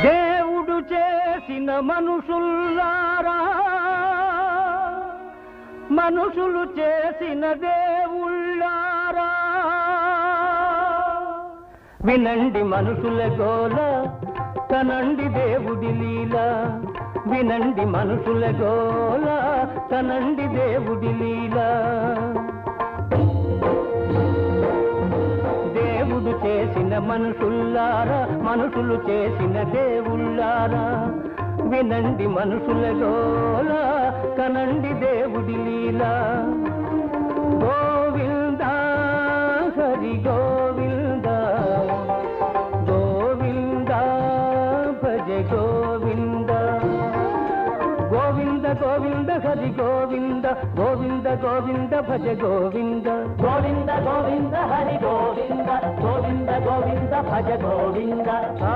దేవుడు చేసిన మనుషుల్లారా, మనుషులు చేసిన దేవుళ్ళారా, వినండి మనుషుల గోల, కనండి దేవుడి లీల. వినండి మనుషుల గోల, కనండి దేవుడి లీల. దేవుడు చేసిన మనుషుల్లారా, మనుషులు చేసిన దేవుళ్ళారా, వినండి మనుషుల గోల, కనండి దేవుడి లీల. గోవింద హరి గోవింద, గోవింద భజ గోవింద. గోవింద గోవింద హరి గోవింద, గోవింద గోవింద భజ గోవింద. గోవింద గోవింద హరి గోవింద, గోవింద గోవింద భజ గోవింద.